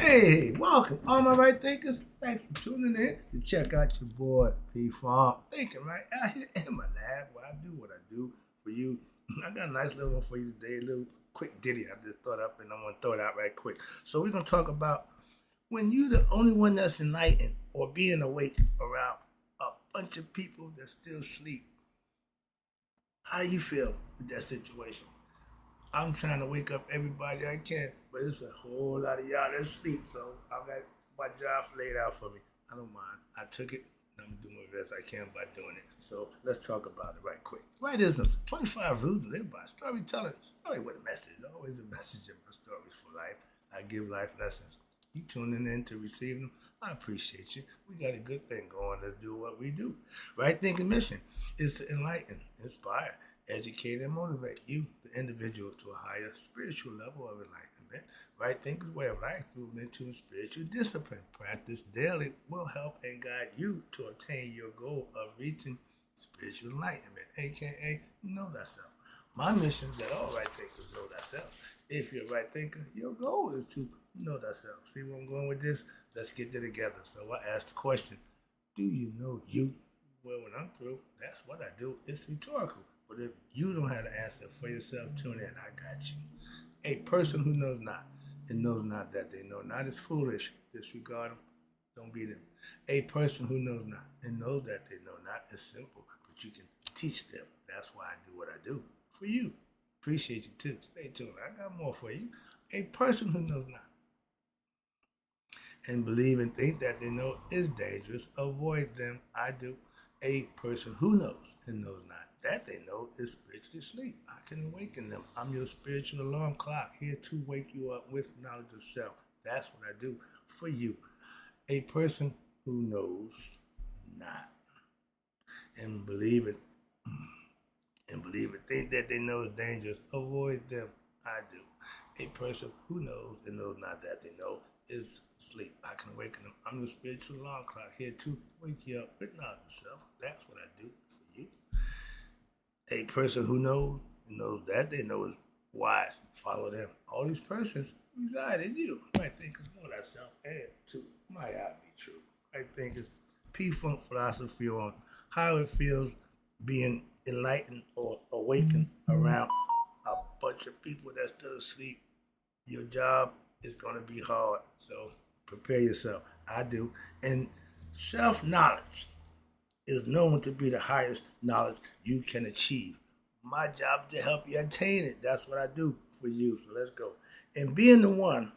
Hey, welcome, all my right thinkers. Thanks for tuning in to check out your boy P Farm. Thinking right out here in my lab where I do what I do for you. I got a nice little one for you today, a little quick ditty I just thought up and I'm gonna throw it out right quick. So we're gonna talk about when you the only one that's enlightened or being awake around a bunch of people that still sleep. How you feel with that situation? I'm trying to wake up everybody I can, but it's a whole lot of y'all that sleep. So I got my job laid out for me. I don't mind. I took it. And I'm doing the best I can by doing it. So let's talk about it right quick. Rightisms, 25 rules to live by. Storytelling, story with a message. Always a message in my stories for life. I give life lessons. You tuning in to receive them. I appreciate you. We got a good thing going. Let's do what we do. Right thinking mission is to enlighten, inspire, educate, and motivate you, the individual, to a higher spiritual level of enlightenment. Right thinkers way of life through mental and spiritual discipline. Practice daily will help and guide you to attain your goal of reaching spiritual enlightenment, aka know thyself. My mission is that all right thinkers know thyself. If you're a right thinker, your goal is to know thyself. See where I'm going with this? Let's get there together. So I asked the question, do you know you? Well, when I'm through, that's what I do. It's rhetorical. But if you don't have the answer for yourself, tune in. I got you. A person who knows not and knows not that they know not is foolish. Disregard them. Don't be them. A person who knows not and knows that they know not is simple, but you can teach them. That's why I do what I do for you. Appreciate you too. Stay tuned. I got more for you. A person who knows not and believe and think that they know is dangerous. Avoid them. I do. A person who knows and knows not that they know is spiritually asleep. I can awaken them. I'm your spiritual alarm clock here to wake you up with knowledge of self. That's what I do for you. A person who knows not and believe it think that they know is dangerous. Avoid them. I do. A person who knows and knows not that they know is asleep. I can awaken them. I'm your spiritual alarm clock here to wake you up with knowledge of self. That's what I do for you. A person who knows and knows that they know is wise. Follow them. All these persons reside in you. Right thinkers know thyself and too. Might not be true. Right thinkers P-Funk philosophy on how it feels being enlightened or awakened around a bunch of people that's still asleep. Your job is going to be hard, so prepare yourself. I do. And self-knowledge is known to be the highest knowledge you can achieve. My job is to help you attain it. That's what I do for you. So let's go. And being the one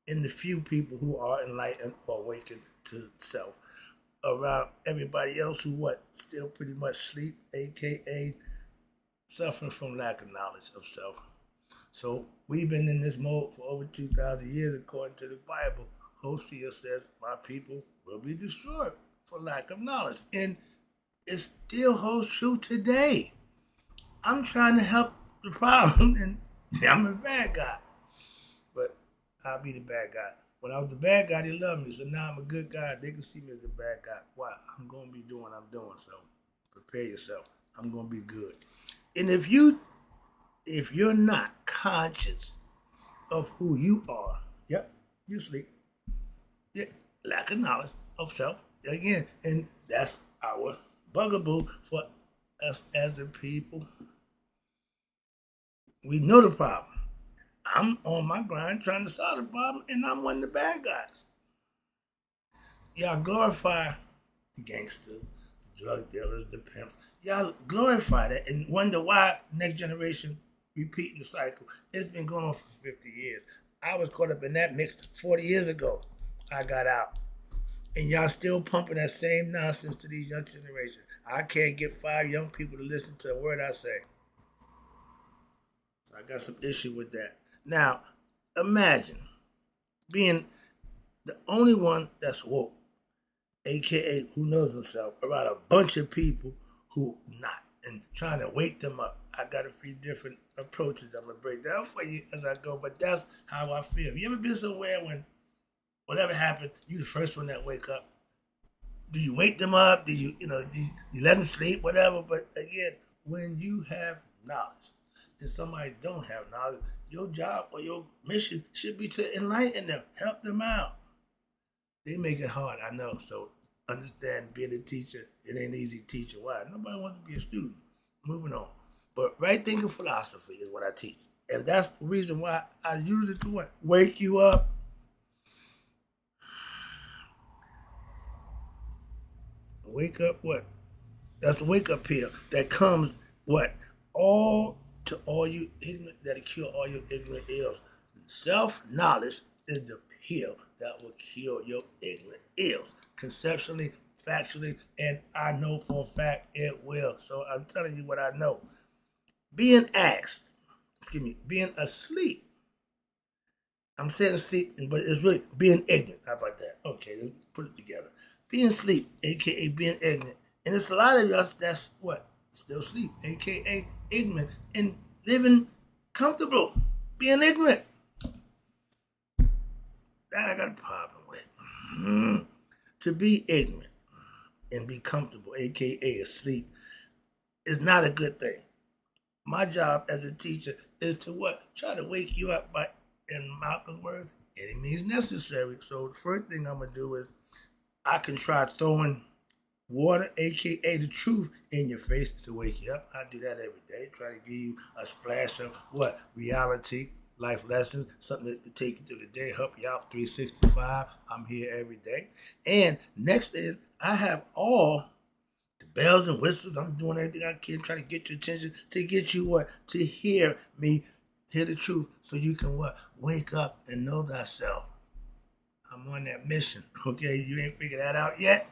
in the few people who are enlightened or awakened to self around everybody else who still pretty much sleep, aka suffering from lack of knowledge of self. So we've been in this mode for over 2,000 years according to the Bible. Hosea says, my people will be destroyed for lack of knowledge. And it still holds true today. I'm trying to help the problem and I'm the bad guy. But I'll be the bad guy. When I was the bad guy, they loved me. So now I'm a good guy. They can see me as the bad guy. Why? I'm going to be doing what I'm doing. So prepare yourself. I'm going to be good. And if you're not conscious of who you are, yep, you sleep. Yeah, lack of knowledge of self again, and that's our bugaboo for us as the people. We know the problem. I'm on my grind trying to solve the problem, and I'm one of the bad guys. Y'all glorify the gangsters, the drug dealers, the pimps. Y'all glorify that and wonder why next generation repeating the cycle. It's been going on for 50 years. I was caught up in that mix 40 years ago. I got out. And y'all still pumping that same nonsense to these young generation. I can't get 5 young people to listen to a word I say. I got some issue with that. Now, imagine being the only one that's woke, aka who knows himself, around a bunch of people who not, and trying to wake them up. I got a few different approaches I'm gonna break down for you as I go, but that's how I feel. You ever been somewhere when whatever happened, you the first one that wake up? Do you wake them up? Do you let them sleep? Whatever. But again, when you have knowledge and somebody don't have knowledge, Your job or your mission should be to enlighten them, help them out. They make it hard, I know. So understand being a teacher, it ain't easy teaching. Why? Nobody wants to be a student. Moving on. But right thinking philosophy is what I teach. And that's the reason why I use it to what? Wake you up. Wake up what? That's a wake up pill that comes what? All you ignorant, that'll cure all your ignorant ills. Self knowledge is the pill that will cure your ignorant ills. Conceptually, factually, and I know for a fact it will. So I'm telling you what I know. Being being asleep. I'm saying asleep, but it's really being ignorant. How about that? Okay, let's put it together. Being asleep, aka being ignorant. And it's a lot of us that's what? Still sleep, aka ignorant, and living comfortable. Being ignorant. That I got a problem with. To be ignorant and be comfortable, aka asleep, is not a good thing. My job as a teacher is to what? Try to wake you up by, in Malcolm's words, any means necessary. So the first thing I'm gonna do is I can try throwing water, aka the truth, in your face to wake you up. I do that every day. Try to give you a splash of what? Reality, life lessons, something to take you through the day, help you out 365. I'm here every day. And next is I have all the bells and whistles. I'm doing everything I can, trying to get your attention, to get you what? To hear me, hear the truth, so you can what? Wake up and know thyself. I'm on that mission. Okay, you ain't figured that out yet?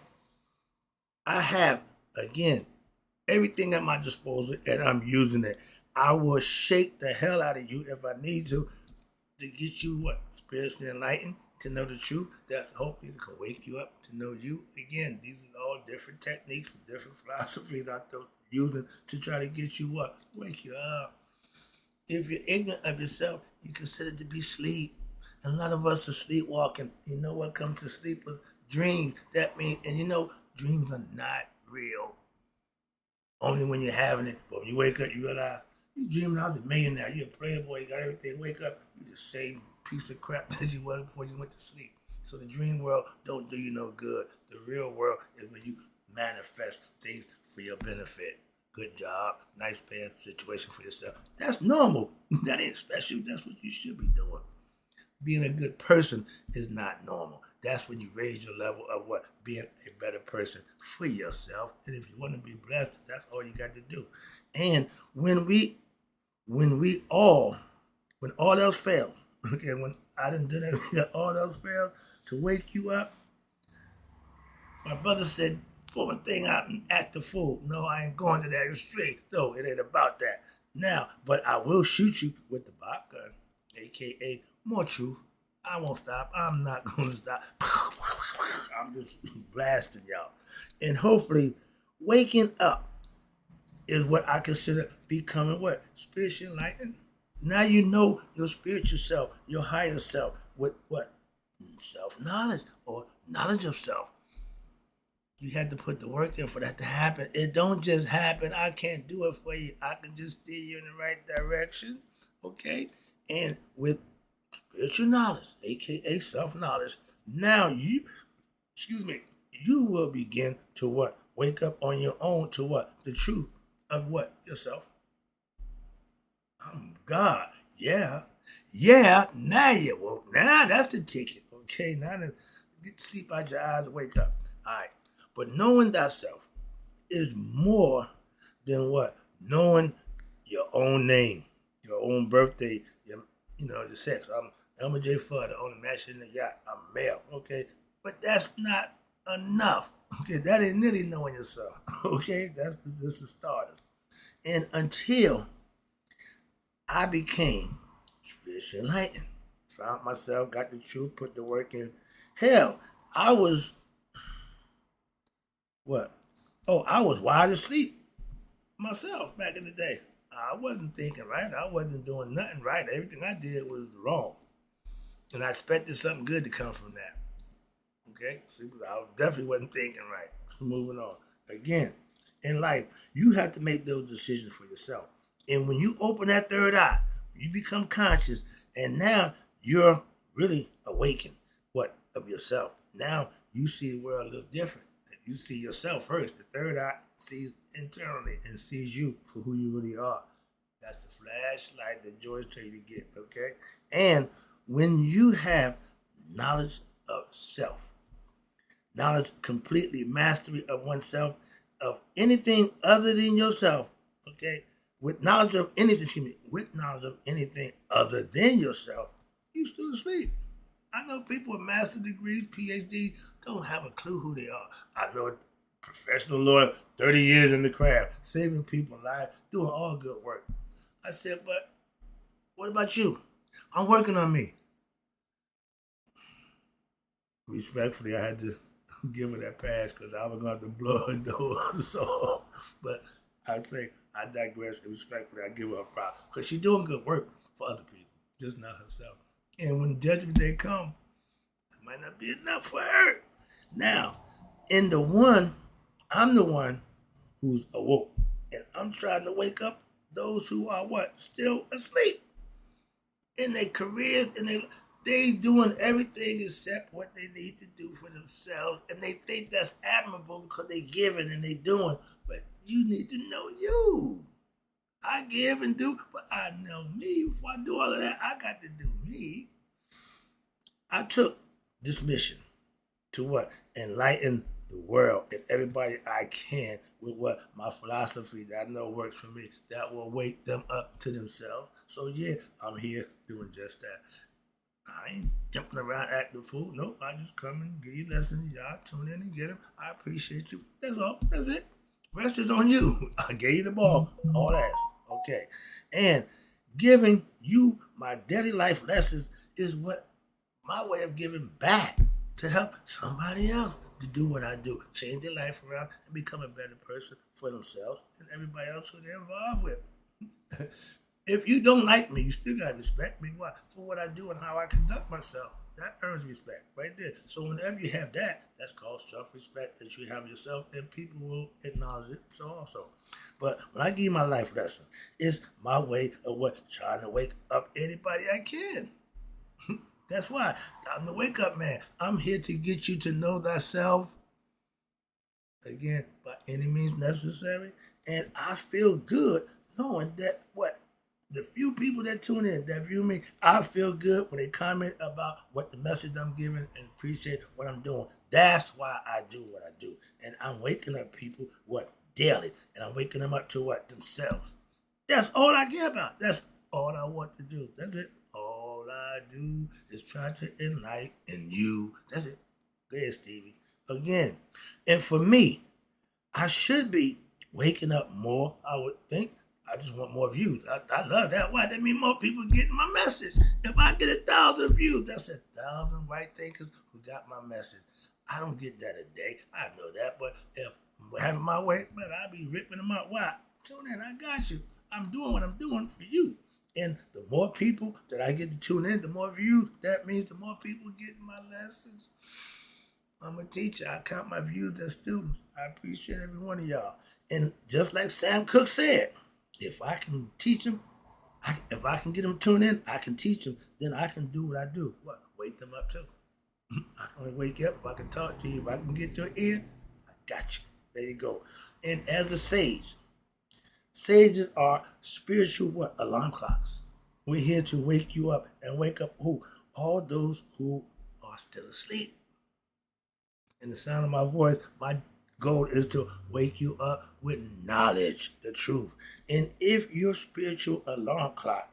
I have, again, everything at my disposal and I'm using it. I will shake the hell out of you if I need to get you what? Spiritually enlightened, to know the truth. That's hopefully can wake you up to know you. Again, these are all different techniques and different philosophies I'm using to try to get you what? Wake you up. If you're ignorant of yourself, you consider it to be sleep. And a lot of us are sleepwalking. You know what comes to sleep is dream. That means, and you know, dreams are not real. Only when you're having it. But when you wake up, you realize you're dreaming I was a millionaire. You're a playboy. You got everything. Wake up, you're the same piece of crap that you was before you went to sleep. So the dream world don't do you no good. The real world is when you manifest things for your benefit. Good job, nice paying situation for yourself. That's normal. That ain't special. That's what you should be doing. Being a good person is not normal. That's when you raise your level of what? Being a better person for yourself. And if you want to be blessed, that's all you got to do. And when all else fails, okay, when I didn't do that, all else fails, to wake you up, my brother said, pull a thing out and act a fool. No, I ain't going to that extreme. No, it ain't about that. Now, but I will shoot you with the bot gun, aka more truth. I won't stop. I'm not going to stop. I'm just blasting y'all. And hopefully, waking up is what I consider becoming what? Spiritually enlightened. Now you know your spiritual self, your higher self, with what? Self-knowledge or knowledge of self. You had to put the work in for that to happen. It don't just happen. I can't do it for you. I can just steer you in the right direction, okay? And with spiritual knowledge, aka self-knowledge, now you will begin to what? Wake up on your own to what? The truth of what? Yourself. God. Yeah. Yeah. Now you woke. Now that's the ticket. Okay. Now get sleep out your eyes and wake up. All right. But knowing thyself is more than what? Knowing your own name, your own birthday, the sex. I'm Elmer J. Fudd, the owner mansion in the yacht. I'm male. Okay. But that's not enough. Okay. That ain't really knowing yourself. Okay. That's just a starter. And until I became spiritually enlightened, found myself, got the truth, put the work in. Hell, I was what? Oh, I was wide asleep myself back in the day. I wasn't thinking right. I wasn't doing nothing right. Everything I did was wrong. And I expected something good to come from that. Okay? See, I definitely wasn't thinking right. So moving on. Again, in life, you have to make those decisions for yourself. And when you open that third eye, You become conscious, and now you're really awakened. What of yourself? Now you see the world a little different. You see yourself first. The third eye sees internally and sees you for who you really are. That's the flashlight that George told you to get. Okay, and when you have knowledge of self, knowledge completely mastery of oneself, of anything other than yourself, okay, with knowledge of anything, with knowledge of anything other than yourself, you still asleep. I know people with master degrees, PhD, don't have a clue who they are. I know a professional lawyer, 30 years in the craft, saving people lives, doing all good work. I said, but what about you? I'm working on me. Respectfully, I had to give her that pass because I was going to blow her door. So, but I'd say I digress. And respectfully, I give her a props because she's doing good work for other people, just not herself. And when judgment day come, it might not be enough for her. Now, in the one, I'm the one who's awoke, and I'm trying to wake up those who are what still asleep in their careers, and they doing everything except what they need to do for themselves, and they think that's admirable because they giving and they doing. But you need to know you. I give and do, but I know me. Before I do all of that, I got to do me. I took this mission to what? Enlighten the world and everybody I can with what my philosophy that I know works for me, that will wake them up to themselves. So yeah, I'm here doing just that. I ain't jumping around acting a fool. Nope, I just come and give you lessons. Y'all tune in and get them. I appreciate you. That's all. That's it. Rest is on you. I gave you the ball. All that. Okay. And giving you my daily life lessons is what my way of giving back to help somebody else to do what I do, change their life around and become a better person for themselves and everybody else who they're involved with. If you don't like me, you still gotta respect me. Why? For what I do and how I conduct myself. That earns respect right there. So whenever you have that, that's called self-respect that you have yourself, and people will acknowledge it. So also, but when I give you my life lesson, it's my way of what trying to wake up anybody I can. That's why I'm the wake up man. I'm here to get you to know thyself again by any means necessary, and I feel good knowing that what the few people that tune in, that view me, I feel good when they comment about what the message I'm giving and appreciate what I'm doing. That's why I do what I do. And I'm waking up people, what, daily. And I'm waking them up to what, themselves. That's all I care about. That's all I want to do. That's it. All I do is try to enlighten you. That's it. Go ahead, Stevie. Again. And for me, I should be waking up more, I would think. I just want more views. I love that. Why? That means more people getting my message. If I get 1,000 views, that's 1,000 right thinkers who got my message. I don't get that a day. I know that. But if I'm having my way, man, I'll be ripping them up. Why? Tune in. I got you. I'm doing what I'm doing for you. And the more people that I get to tune in, the more views. That means the more people getting my lessons. I'm a teacher. I count my views as students. I appreciate every one of y'all. And just like Sam Cooke said, if I can teach them, if I can get them tuned in, I can teach them, then I can do what I do. What? Wake them up too. I can only wake you up if I can talk to you. If I can get your ear, I got you. There you go. And as a sage, sages are spiritual what? Alarm clocks. We're here to wake you up and wake up who? All those who are still asleep. In the sound of my voice, my goal is to wake you up with knowledge, the truth. And if your spiritual alarm clock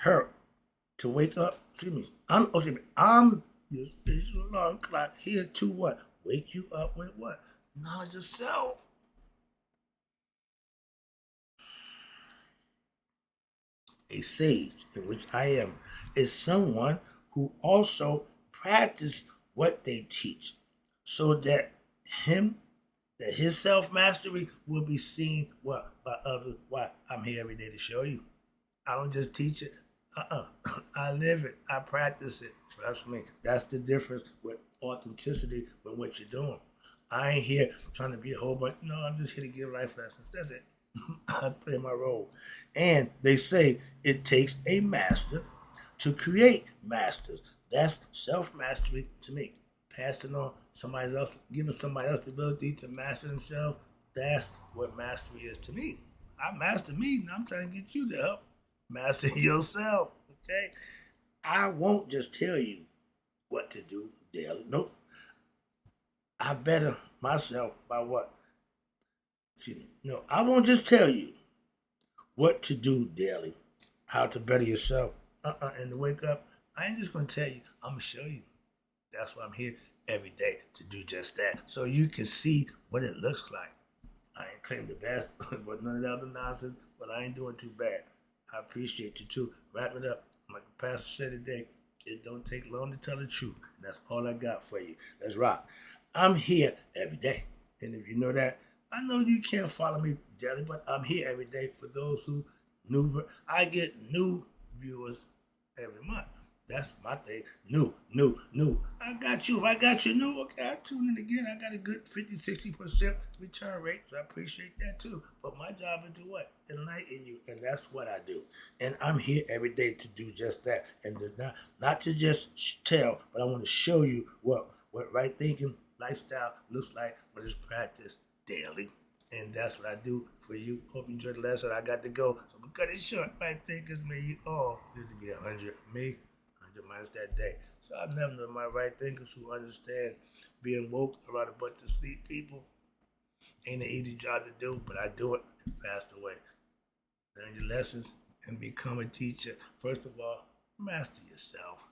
hurt to wake up, I'm your spiritual alarm clock here to what? Wake you up with what? Knowledge of self. A sage, in which I am, is someone who also practice what they teach, so that his self mastery will be seen what by others. Why? I'm here every day to show you. I don't just teach it. I live it. I practice it. Trust me. That's the difference with authenticity with what you're doing. I ain't here trying to be a whole bunch. No, I'm just here to give life lessons. That's it. I play my role. And they say it takes a master to create masters. That's self mastery to me. Passing on somebody else, giving somebody else the ability to master themselves. That's what mastery is to me. I master me, now I'm trying to get you to help master yourself. Okay? I won't just tell you what to do daily. Nope. I better myself by what? Excuse me. No, I won't just tell you what to do daily, how to better yourself. And to wake up, I ain't just gonna tell you. I'm gonna show you. That's why I'm here every day to do just that, so you can see what it looks like. I ain't claim the best, but none of the other nonsense. But I ain't doing too bad. I appreciate you too. Wrap it up. Like the pastor said today, it don't take long to tell the truth. That's all I got for you. Let's rock. I'm here every day, and if you know that, I know you can't follow me daily, but I'm here every day for those who new. I get new viewers every month. That's my thing. New. I got you. If I got you new, okay, I tune in again. I got a good 50, 60% return rate, so I appreciate that too. But my job is to what? Enlighten you. And that's what I do. And I'm here every day to do just that. And not to just tell, but I want to show you what right thinking lifestyle looks like when it's practiced daily. And that's what I do for you. Hope you enjoyed the lesson. I got to go. So we cut it short. Right thinkers, may you all live to be 100. Me, 100 minus that day. So I've never known my right thinkers who understand being woke around a bunch of sleep people. Ain't an easy job to do, but I do it and passed away. Learn your lessons and become a teacher. First of all, master yourself.